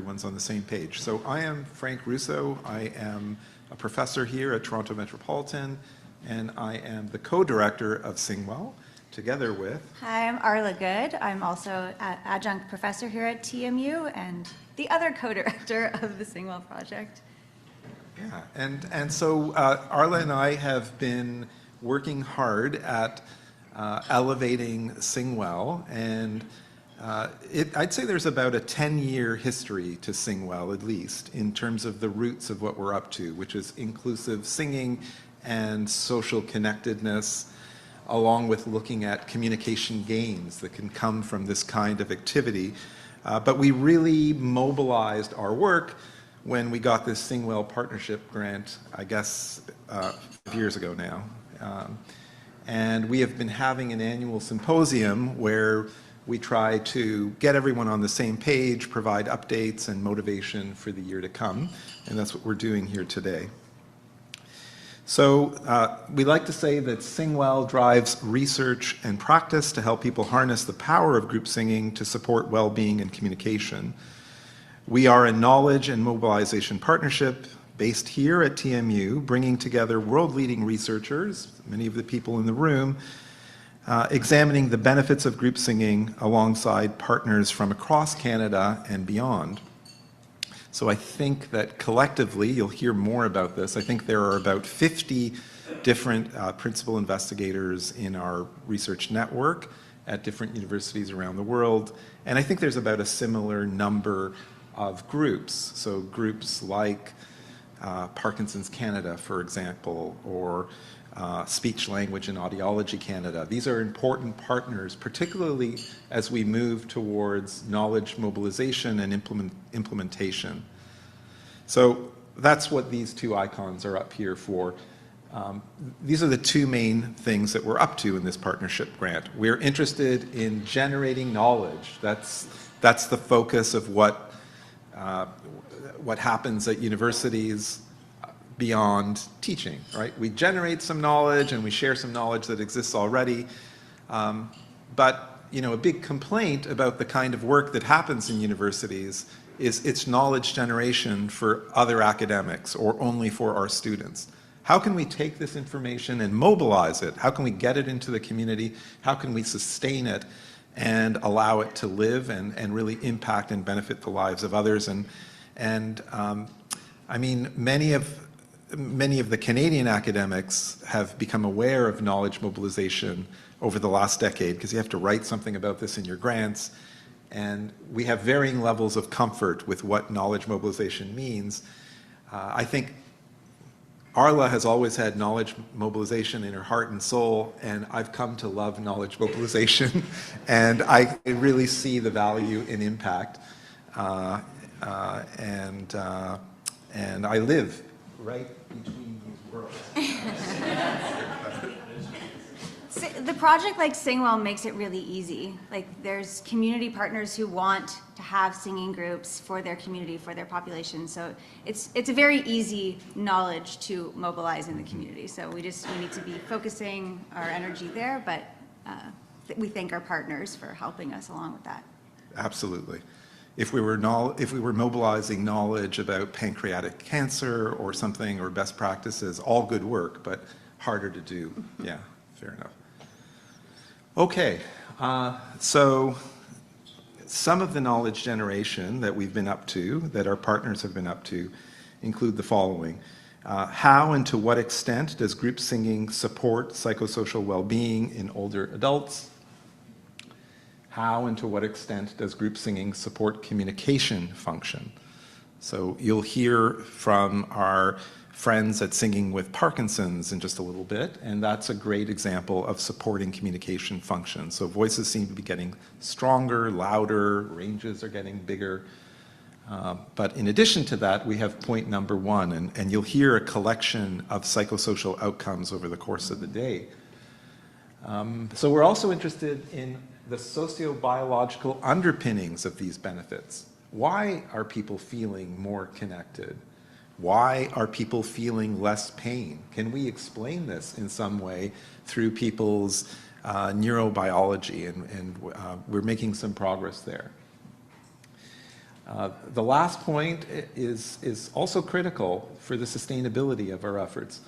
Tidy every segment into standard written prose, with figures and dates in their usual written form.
everyone's on the same page. So I am Frank Russo. I am a professor here at Toronto Metropolitan, and I am the co-director of SingWell, together with... Hi, I'm Arla Good. I'm also an adjunct professor here at TMU and the other co-director of the SingWell project. Yeah, and so Arla and I have been working hard at elevating SingWell, and I'd say there's about a 10-year history to SingWell, at least, in terms of the roots of what we're up to, which is inclusive singing and social connectedness, along with looking at communication gains that can come from this kind of activity. But we really mobilized our work when we got this SingWell partnership grant, I guess, 5 years ago now. And we have been having an annual symposium where we try to get everyone on the same page, provide updates and motivation for the year to come, and that's what we're doing here today. So we like to say that SingWell drives research and practice to help people harness the power of group singing to support well-being and communication. We are a knowledge and mobilization partnership based here at TMU, bringing together world-leading researchers, many of the people in the room, examining the benefits of group singing alongside partners from across Canada and beyond. So I think that collectively, you'll hear more about this, I think there are about 50 different principal investigators in our research network at different universities around the world, and I think there's about a similar number of groups. So groups like Parkinson's Canada, for example, or Speech, Language and Audiology Canada. These are important partners, particularly as we move towards knowledge mobilization and implementation. So that's what these two icons are up here for. These are the two main things that we're up to in this partnership grant. We're interested in generating knowledge. That's the focus of what happens at universities beyond teaching, right? We generate some knowledge and we share some knowledge that exists already, but a big complaint about the kind of work that happens in universities is its knowledge generation for other academics or only for our students. How can we take this information and mobilize it? How can we get it into the community? How can we sustain it and allow it to live and really impact and benefit the lives of others? I mean, many of the Canadian academics have become aware of knowledge mobilization over the last decade because you have to write something about this in your grants, and we have varying levels of comfort with what knowledge mobilization means. I think Arla has always had knowledge mobilization in her heart and soul, and I've come to love knowledge mobilization, and I really see the value in impact, and I live right between these worlds. The project like SingWell makes it really easy. Like there's community partners who want to have singing groups for their community, for their population. So it's a very easy knowledge to mobilize in the community. So we need to be focusing our energy there, but we thank our partners for helping us along with that. Absolutely. If we were mobilizing knowledge about pancreatic cancer or something, or best practices, all good work, but harder to do. Yeah, fair enough. Okay, so some of the knowledge generation that we've been up to, that our partners have been up to, include the following. How and to what extent does group singing support psychosocial well-being in older adults? How and to what extent does group singing support communication function? So you'll hear from our friends at Singing with Parkinson's in just a little bit, and that's a great example of supporting communication function. So voices seem to be getting stronger, louder, ranges are getting bigger. But in addition to that, we have point number one, and you'll hear a collection of psychosocial outcomes over the course of the day. So we're also interested in the sociobiological underpinnings of these benefits. Why are people feeling more connected? Why are people feeling less pain? Can we explain this in some way through people's neurobiology? And we're making some progress there. The last point is also critical for the sustainability of our efforts.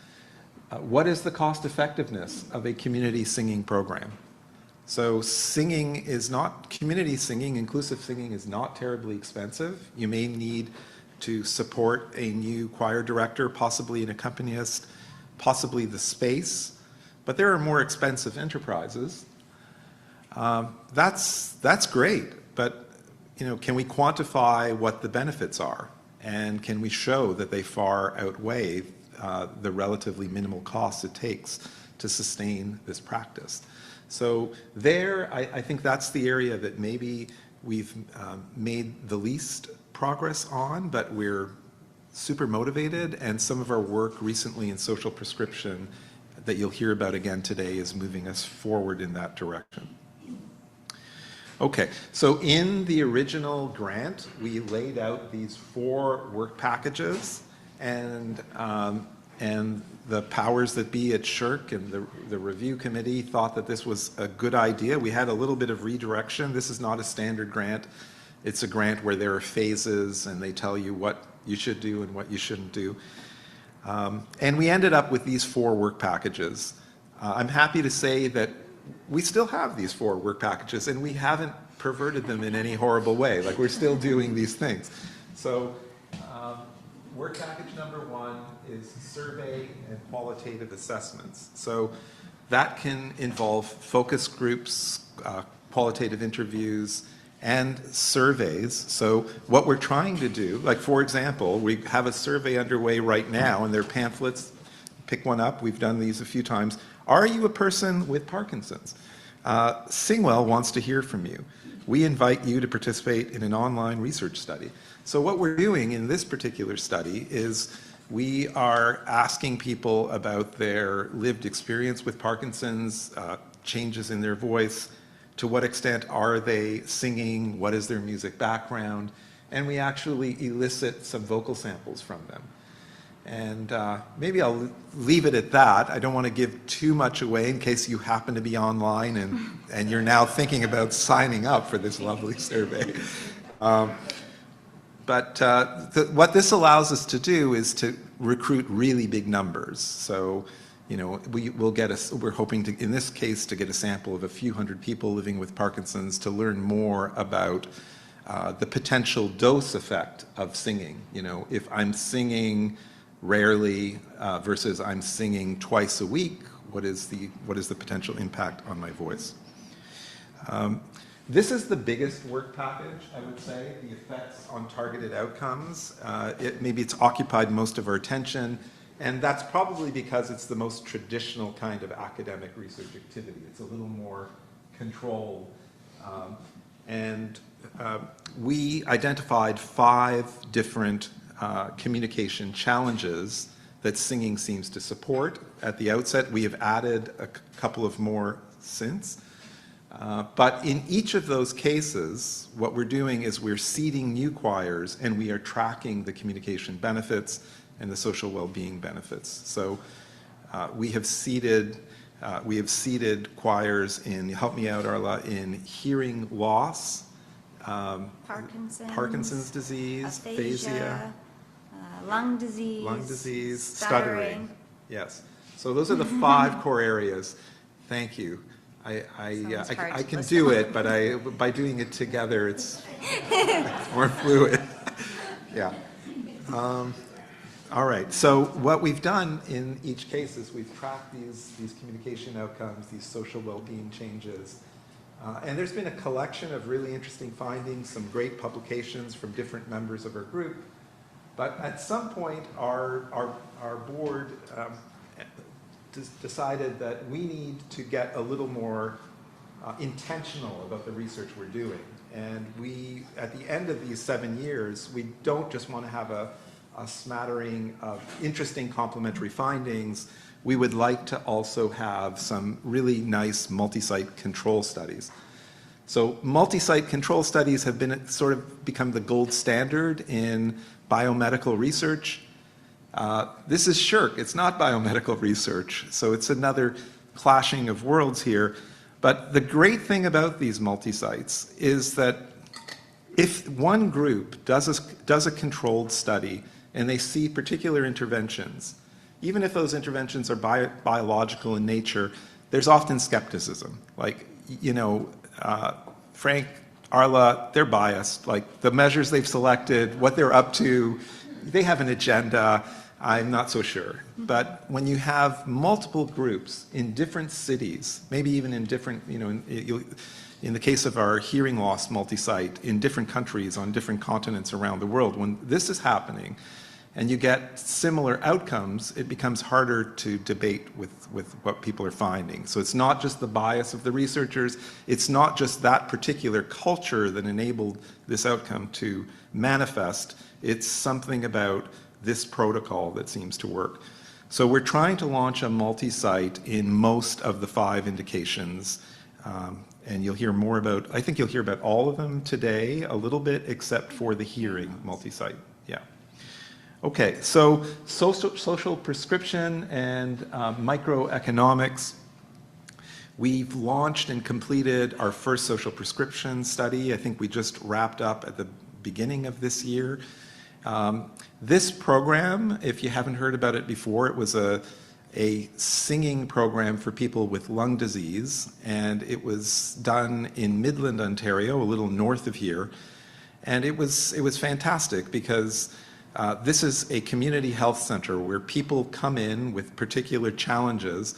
What is the cost effectiveness of a community singing program? So community singing, inclusive singing is not terribly expensive. You may need to support a new choir director, possibly an accompanist, possibly the space, but there are more expensive enterprises. That's great, but can we quantify what the benefits are? And can we show that they far outweigh the relatively minimal costs it takes to sustain this practice? So I think that's the area that maybe we've made the least progress on, but we're super motivated, and some of our work recently in social prescription that you'll hear about again today is moving us forward in that direction. Okay, so in the original grant, we laid out these 4 work packages, and the powers that be at SSHRC and the review committee thought that this was a good idea. We had a little bit of redirection. This is not a standard grant. It's a grant where there are phases, and they tell you what you should do and what you shouldn't do. And we ended up with these 4 work packages. I'm happy to say that we still have these 4 work packages, and we haven't perverted them in any horrible way. Like, we're still doing these things. So work package number 1 is survey and qualitative assessments. So that can involve focus groups, qualitative interviews, and surveys. So what we're trying to do, like for example, we have a survey underway right now, and there are pamphlets. Pick one up. We've done these a few times. Are you a person with Parkinson's? SingWell wants to hear from you. We invite you to participate in an online research study. So what we're doing in this particular study is we are asking people about their lived experience with Parkinson's, changes in their voice, to what extent are they singing, what is their music background, and we actually elicit some vocal samples from them. And maybe I'll leave it at that. I don't want to give too much away in case you happen to be online and you're now thinking about signing up for this lovely survey. But what this allows us to do is to recruit really big numbers. So, we're hoping to, in this case, to get a sample of a few hundred people living with Parkinson's to learn more about the potential dose effect of singing. If I'm singing rarely versus I'm singing twice a week, what is the potential impact on my voice? This is the biggest work package, I would say, the effects on targeted outcomes. Maybe it's occupied most of our attention, and that's probably because it's the most traditional kind of academic research activity. It's a little more controlled. We identified 5 different communication challenges that singing seems to support. At the outset, we have added a couple of more since. But in each of those cases, what we're doing is we're seeding new choirs, and we are tracking the communication benefits and the social well-being benefits. So we have seeded choirs in, help me out, Arla, in hearing loss, Parkinson's disease, aphasia, lung disease, stuttering. Yes. So those are the 5 core areas. Thank you. I can do it, but by doing it together, it's more fluid. Yeah. All right. So what we've done in each case is we've tracked these communication outcomes, these social well-being changes, and there's been a collection of really interesting findings, some great publications from different members of our group. But at some point, our board decided that we need to get a little more intentional about the research we're doing. And we, at the end of these 7 years, we don't just want to have a smattering of interesting complementary findings. We would like to also have some really nice multi-site control studies. So multi-site control studies have been sort of become the gold standard in biomedical research. This is SSHRC, it's not biomedical research, so it's another clashing of worlds here. But the great thing about these multi-sites is that If one group does a controlled study and they see particular interventions, even if those interventions are biological in nature, there's often skepticism. Like, you know, Frank, Arla, they're biased. Like, the measures they've selected, what they're up to, they have an agenda. I'm not so sure. But when you have multiple groups in different cities, maybe even in different, you know, in the case of our hearing loss multi-site, in different countries, on different continents around the world, when this is happening and you get similar outcomes, it becomes harder to debate with what people are finding. So it's not just the bias of the researchers, it's not just that particular culture that enabled this outcome to manifest, it's something about this protocol that seems to work. So we're trying to launch a multi-site in most of the 5 indications, and you'll hear more about, I think you'll hear about all of them today, a little bit, except for the hearing multi-site. Yeah. Okay, so social prescription and microeconomics. We've launched and completed our first social prescription study. I think we just wrapped up at the beginning of this year. This program, if you haven't heard about it before, it was a singing program for people with lung disease, and it was done in Midland, Ontario, a little north of here. And it was fantastic because this is a community health center where people come in with particular challenges,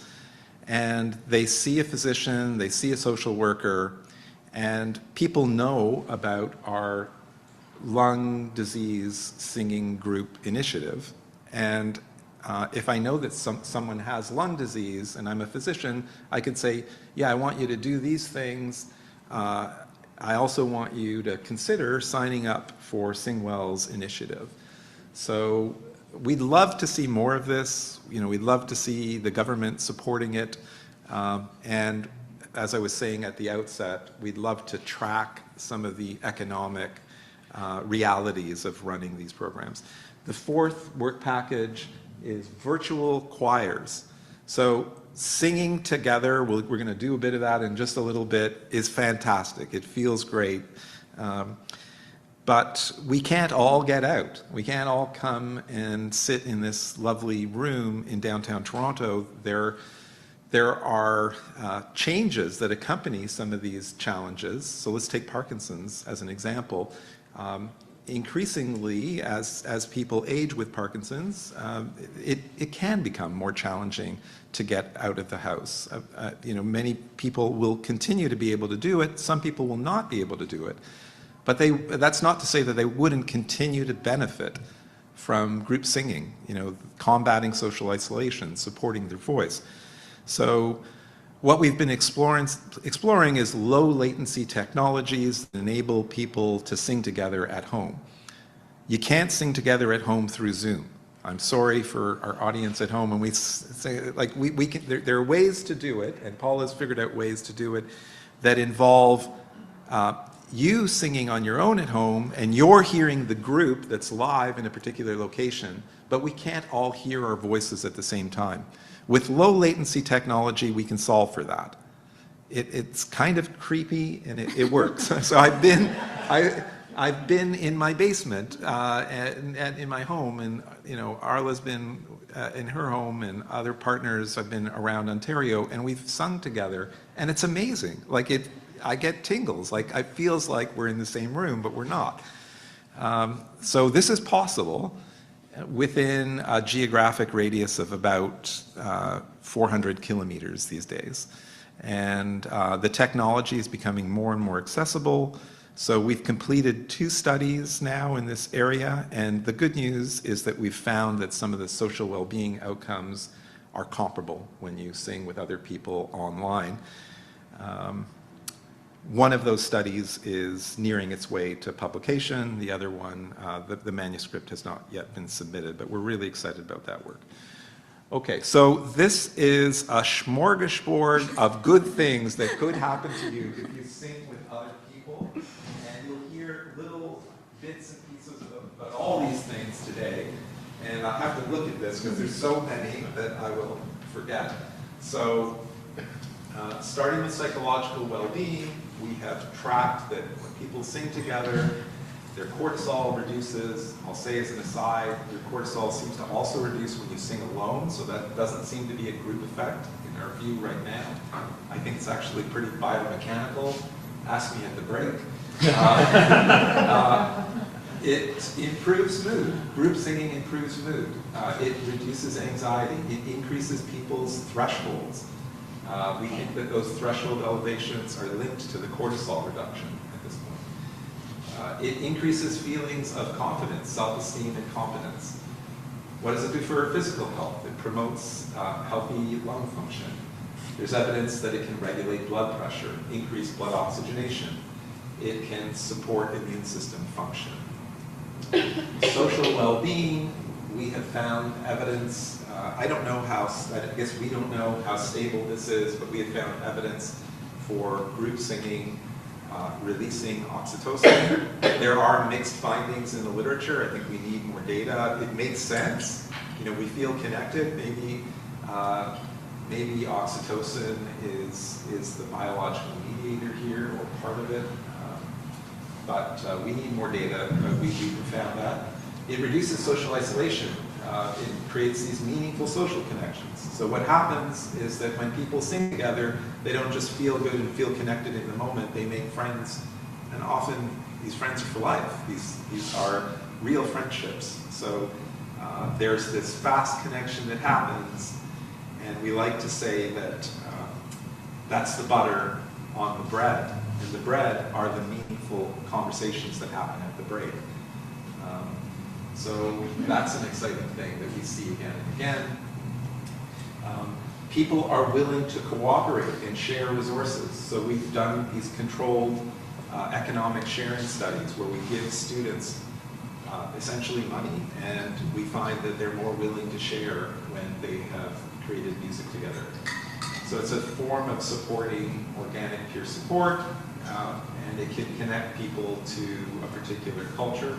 and they see a physician, they see a social worker, and people know about our lung disease singing group initiative. And if I know that someone has lung disease and I'm a physician, I could say, yeah, I want you to do these things. I also want you to consider signing up for SingWell's initiative. So we'd love to see more of this. You know, we'd love to see the government supporting it. And as I was saying at the outset, we'd love to track some of the economic realities of running these programs. The 4th work package is virtual choirs. So singing together, we're going to do a bit of that in just a little bit, is fantastic. It feels great. But we can't all get out. We can't all come and sit in this lovely room in downtown Toronto. There are changes that accompany some of these challenges. So let's take Parkinson's as an example. Increasingly, as people age with Parkinson's, it can become more challenging to get out of the house. You know, many people will continue to be able to do it. Some people will not be able to do it. But that's not to say that they wouldn't continue to benefit from group singing, you know, combating social isolation, supporting their voice. So what we've been exploring is low latency technologies that enable people to sing together at home. You can't sing together at home through Zoom. I'm sorry for our audience at home, and we say, like, we can, there are ways to do it, and Paul has figured out ways to do it that involve you singing on your own at home, and you're hearing the group that's live in a particular location, but we can't all hear our voices at the same time. With low latency technology, we can solve for that. It's kind of creepy, and it works. So I've been in my basement and in my home, and you know, Arla's been in her home, and other partners have been around Ontario, and we've sung together, and it's amazing. Like, I get tingles. Like, it feels like we're in the same room, but we're not. So this is possible within a geographic radius of about 400 kilometers these days. And the technology is becoming more and more accessible. So we've completed 2 studies now in this area, and the good news is that we've found that some of the social well-being outcomes are comparable when you sing with other people online. One of those studies is nearing its way to publication. The other one, the manuscript has not yet been submitted, but we're really excited about that work. Okay, so this is a smorgasbord of good things that could happen to you if you sing with other people, and you'll hear little bits and pieces about all these things today. And I have to look at this because there's so many that I will forget. So, starting with psychological well-being, we have tracked that when people sing together, their cortisol reduces. I'll say as an aside, your cortisol seems to also reduce when you sing alone, so that doesn't seem to be a group effect in our view right now. I think it's actually pretty biomechanical. Ask me at the break. It improves mood. Group singing improves mood. It reduces anxiety. It increases people's thresholds. We think that those threshold elevations are linked to the cortisol reduction at this point. It increases feelings of confidence, self-esteem, and confidence. What does it do for physical health? It promotes healthy lung function. There's evidence that it can regulate blood pressure, increase blood oxygenation. It can support immune system function. Social well-being, we have found evidence, I guess we don't know how stable this is, but we have found evidence for group singing releasing oxytocin. There are mixed findings in the literature. I think we need more data. It makes sense. You know, we feel connected. Maybe oxytocin is the biological mediator here, or part of it. But we need more data. We found that. It reduces social isolation. It creates these meaningful social connections. So what happens is that when people sing together, they don't just feel good and feel connected in the moment. They make friends, and often these friends are for life. These are real friendships. So there's this fast connection that happens, and we like to say that that's the butter on the bread, and the bread are the meaningful conversations that happen at the break. So that's an exciting thing that we see again and again. People are willing to cooperate and share resources. So we've done these controlled economic sharing studies where we give students essentially money, and we find that they're more willing to share when they have created music together. So it's a form of supporting organic peer support, and it can connect people to a particular culture.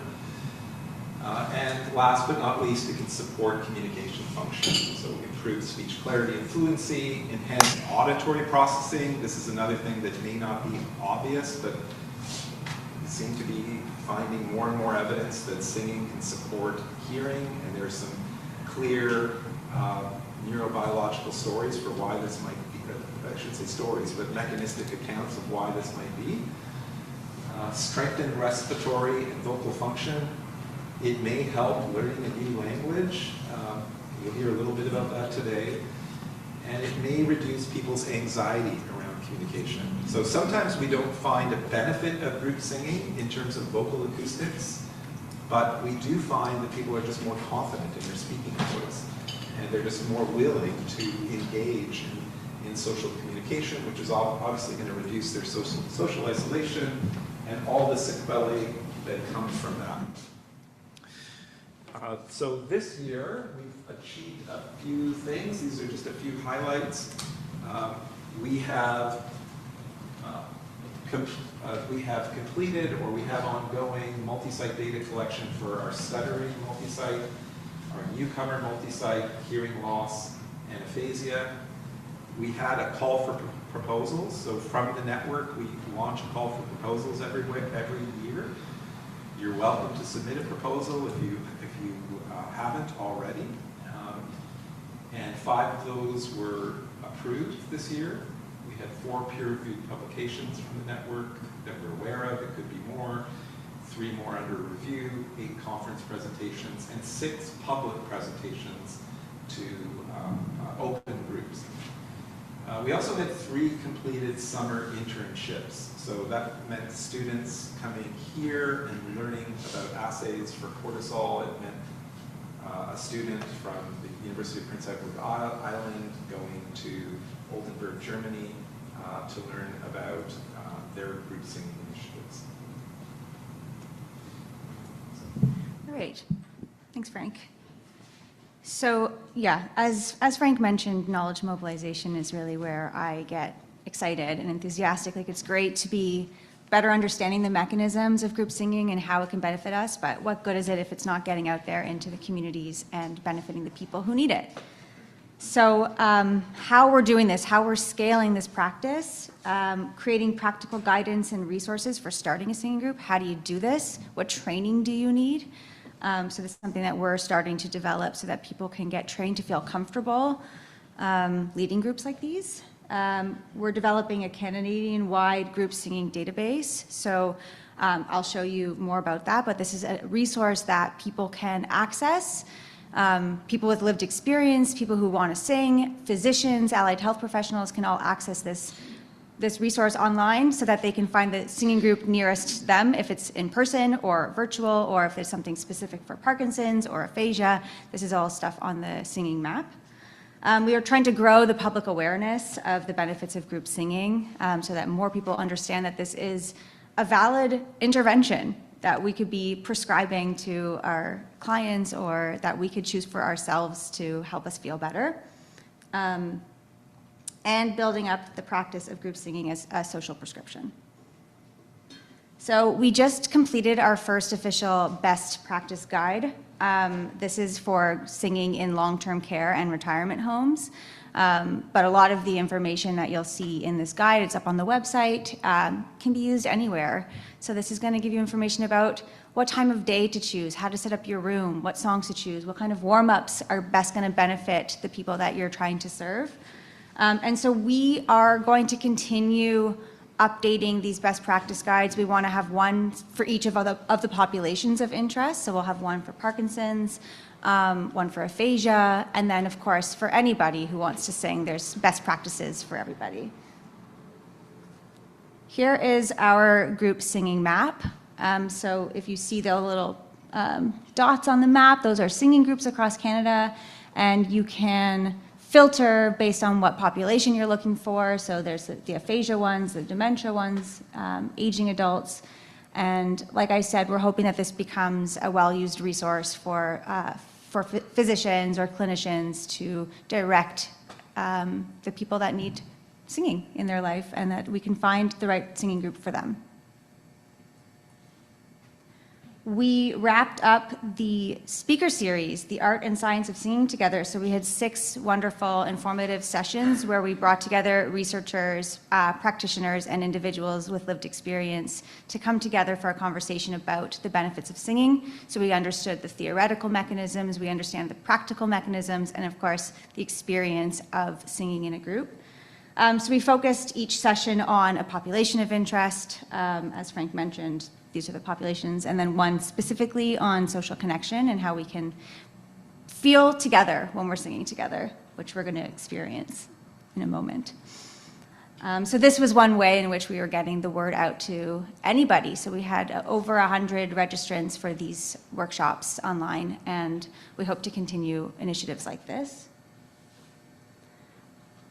And last but not least, it can support communication function. So improve speech clarity and fluency, enhance auditory processing. This is another thing that may not be obvious, but we seem to be finding more and more evidence that singing can support hearing, and there's some clear neurobiological stories for why this might be, I should say stories, but mechanistic accounts of why this might be. Strengthen respiratory and vocal function. It may help learning a new language. You'll hear a little bit about that today. And it may reduce people's anxiety around communication. So sometimes we don't find a benefit of group singing in terms of vocal acoustics, but we do find that people are just more confident in their speaking voice. And they're just more willing to engage in social communication, which is obviously going to reduce their social isolation and all the sequelae that come from that. So this year, we've achieved a few things. These are just a few highlights. We have completed, or we have ongoing, multi-site data collection for our stuttering multi-site, our newcomer multi-site, hearing loss, and aphasia. We had a call for proposals. So from the network, we launch a call for proposals every year. You're welcome to submit a proposal if you haven't already. And 5 of those were approved this year. We had 4 peer-reviewed publications from the network that we're aware of. It could be more. 3 more under review, 8 conference presentations, and 6 public presentations to open groups. We also had 3 completed summer internships. So that meant students coming here and learning about assays for cortisol. It meant a student from the University of Prince Edward Island going to Oldenburg, Germany to learn about their group singing initiatives. Great. Thanks, Frank. So yeah, as Frank mentioned, knowledge mobilization is really where I get excited and enthusiastic. Like, it's great to be better understanding the mechanisms of group singing and how it can benefit us, but what good is it if it's not getting out there into the communities and benefiting the people who need it? So how we're doing this, how we're scaling this practice, creating practical guidance and resources for starting a singing group. How do you do this? What training do you need? So this is something that we're starting to develop so that people can get trained to feel comfortable leading groups like these. We're developing a Canadian-wide group singing database. So I'll show you more about that, but this is a resource that people can access. People with lived experience, people who want to sing, physicians, allied health professionals can all access this resource online so that they can find the singing group nearest them, if it's in person or virtual, or if there's something specific for Parkinson's or aphasia. This is all stuff on the singing map. We are trying to grow the public awareness of the benefits of group singing so that more people understand that this is a valid intervention that we could be prescribing to our clients or that we could choose for ourselves to help us feel better. And building up the practice of group singing as a social prescription. So we just completed our first official best practice guide. This is for singing in long-term care and retirement homes. But a lot of the information that you'll see in this guide, it's up on the website, can be used anywhere. So this is going to give you information about what time of day to choose, how to set up your room, what songs to choose, what kind of warm-ups are best going to benefit the people that you're trying to serve. And so we are going to continue updating these best practice guides. We want to have one for each of the populations of interest. So we'll have one for Parkinson's, one for aphasia, and then of course for anybody who wants to sing, there's best practices for everybody. Here is our group singing map. So if you see the little dots on the map, those are singing groups across Canada, and you can filter based on what population you're looking for. So there's the aphasia ones, the dementia ones, aging adults. And like I said, we're hoping that this becomes a well-used resource for physicians or clinicians to direct the people that need singing in their life and that we can find the right singing group for them. We wrapped up the speaker series, The Art and Science of Singing Together. So we had 6 wonderful, informative sessions where we brought together researchers, practitioners, and individuals with lived experience to come together for a conversation about the benefits of singing. So we understood the theoretical mechanisms, we understand the practical mechanisms, and of course, the experience of singing in a group. So we focused each session on a population of interest, as Frank mentioned. These are the populations, and then one specifically on social connection and how we can feel together when we're singing together, which we're going to experience in a moment. So this was one way in which we were getting the word out to anybody. So we had over 100 registrants for these workshops online, and we hope to continue initiatives like this.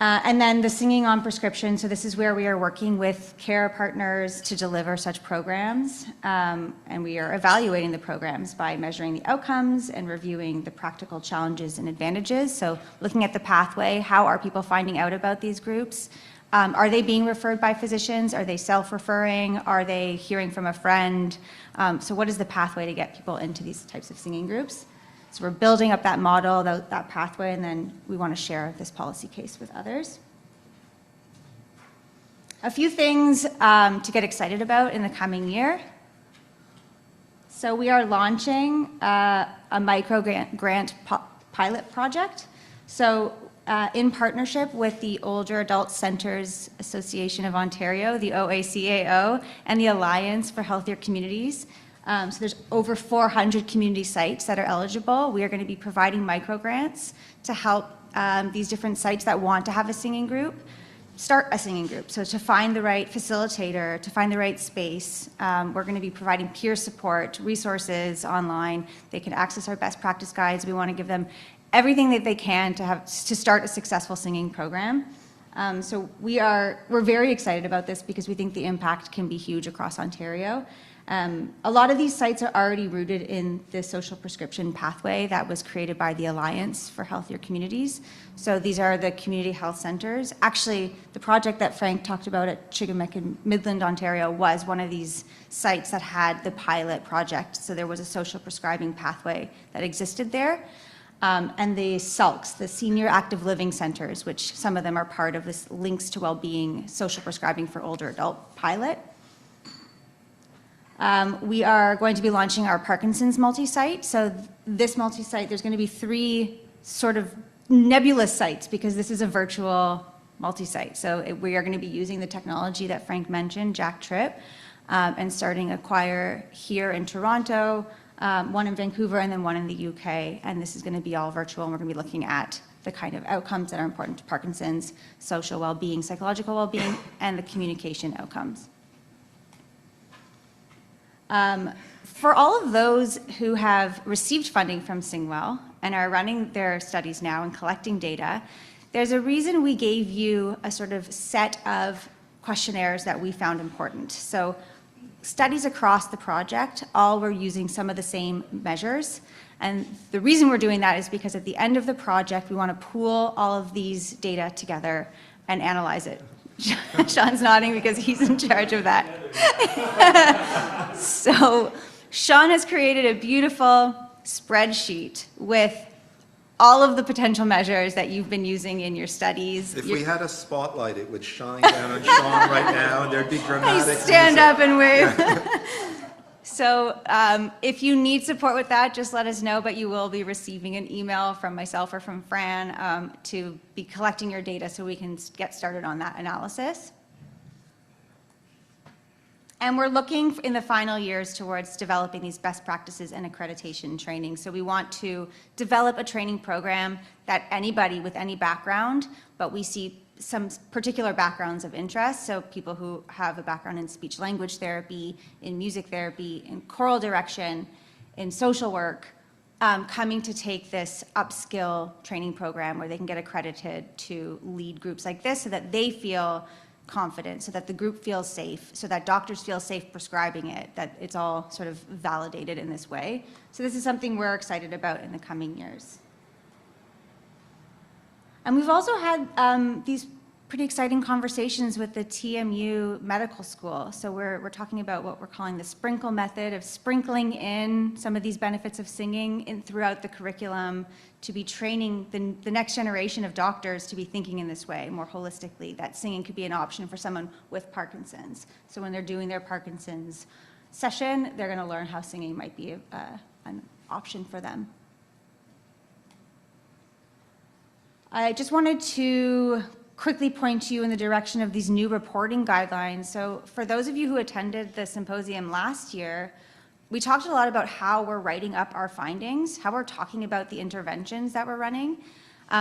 And then the singing on prescription. So this is where we are working with care partners to deliver such programs. And we are evaluating the programs by measuring the outcomes and reviewing the practical challenges and advantages. So looking at the pathway, how are people finding out about these groups? Are they being referred by physicians? Are they self-referring? Are they hearing from a friend? So what is the pathway to get people into these types of singing groups? So we're building up that model, that pathway, and then we want to share this policy case with others. A few things to get excited about in the coming year. So we are launching a micro grant pilot project. So in partnership with the Older Adult Centres Association of Ontario, the OACAO, and the Alliance for Healthier Communities. So there's over 400 community sites that are eligible. We are going to be providing micro grants to help these different sites that want to have a singing group start a singing group. So to find the right facilitator, to find the right space, we're going to be providing peer support, resources online. They can access our best practice guides. We want to give them everything that they can to start a successful singing program. So we're very excited about this because we think the impact can be huge across Ontario. A lot of these sites are already rooted in the social prescription pathway that was created by the Alliance for Healthier Communities. So these are the community health centers. Actually, the project that Frank talked about at Chigamec in Midland, Ontario was one of these sites that had the pilot project. So there was a social prescribing pathway that existed there. and the SALCs, the Senior Active Living Centers, which some of them are part of this Links to Wellbeing Social Prescribing for Older Adult pilot. We are going to be launching our Parkinson's multi-site. So this multi-site, there's going to be 3 sort of nebulous sites because this is a virtual multi-site. So we are going to be using the technology that Frank mentioned, Jack Tripp, and starting a choir here in Toronto, one in Vancouver, and then one in the UK. And this is going to be all virtual, and we're going to be looking at the kind of outcomes that are important to Parkinson's, social well-being, psychological well-being, and the communication outcomes. For all of those who have received funding from SingWell and are running their studies now and collecting data, there's a reason we gave you a sort of set of questionnaires that we found important. So studies across the project all were using some of the same measures. And the reason we're doing that is because at the end of the project, we want to pool all of these data together and analyze it. Sean's nodding because he's in charge of that. So Sean has created a beautiful spreadsheet with all of the potential measures that you've been using in your studies. If we had a spotlight, it would shine down on Sean right now, and there'd be dramatic stand music. up and wave. So if you need support with that, just let us know, but you will be receiving an email from myself or from Fran to be collecting your data so we can get started on that analysis. And we're looking in the final years towards developing these best practices and accreditation training. So we want to develop a training program that anybody with any background, but we see some particular backgrounds of interest. So people who have a background in speech language therapy, in music therapy, in choral direction, in social work, coming to take this upskill training program where they can get accredited to lead groups like this so that they feel confident, so that the group feels safe, so that doctors feel safe prescribing it, that it's all sort of validated in this way. So this is something we're excited about in the coming years. And we've also had these pretty exciting conversations with the TMU Medical School. So we're talking about what we're calling the sprinkle method of sprinkling in some of these benefits of singing throughout the curriculum to be training the next generation of doctors to be thinking in this way, more holistically, that singing could be an option for someone with Parkinson's. So when they're doing their Parkinson's session, they're going to learn how singing might be an option for them. I just wanted to quickly point you in the direction of these new reporting guidelines. So for those of you who attended the symposium last year, we talked a lot about how we're writing up our findings, how we're talking about the interventions that we're running,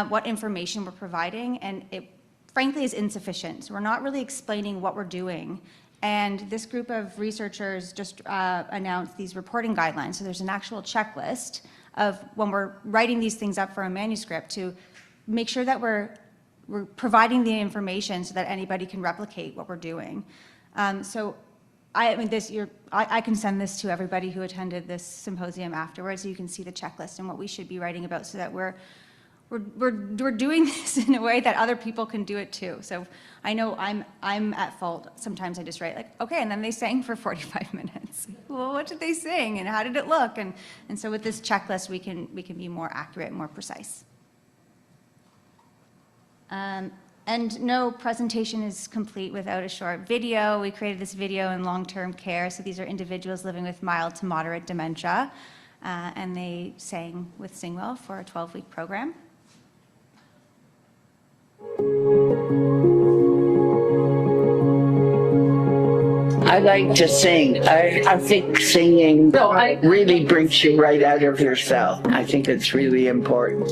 what information we're providing, and it frankly is insufficient. So we're not really explaining what we're doing. And this group of researchers just announced these reporting guidelines. So there's an actual checklist of when we're writing these things up for a manuscript to make sure that we're providing the information so that anybody can replicate what we're doing. So I can send this to everybody who attended this symposium afterwards, so you can see the checklist and what we should be writing about, so that we're doing this in a way that other people can do it too. So I know I'm at fault. Sometimes I just write like, okay, and then they sang for 45 minutes. Well, what did they sing, and how did it look? And so with this checklist, we can be more accurate, more precise. And no presentation is complete without a short video. We created this video in long-term care. So these are individuals living with mild to moderate dementia, and they sang with SingWell for a 12-week program. I like to sing. I think singing really brings you right out of yourself. I think it's really important.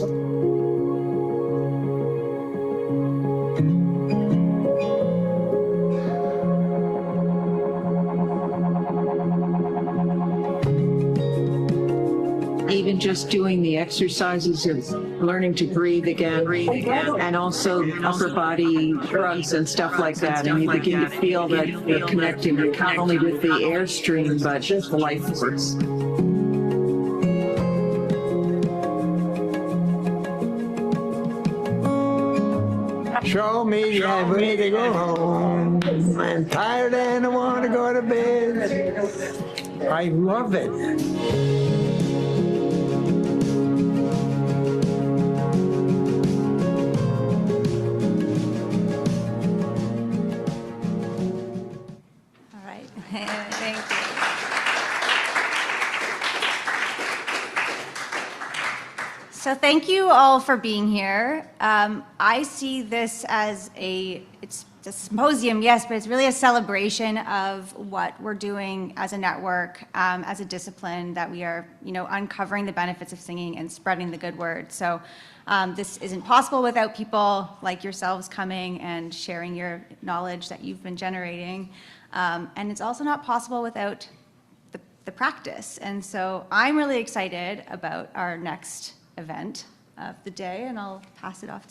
Even just doing the exercises of learning to breathe again, and also upper body shrugs and stuff like that, and you begin to feel that you're connecting not only with the airstream, but the life force. Show me the way to go home. I'm tired and I want to go to bed. I love it. So thank you all for being here. I see this as it's a symposium, yes, but it's really a celebration of what we're doing as a network, as a discipline, that we are, uncovering the benefits of singing and spreading the good word. So this isn't possible without people like yourselves coming and sharing your knowledge that you've been generating. And it's also not possible without the practice. And so I'm really excited about our next event of the day, and I'll pass it off to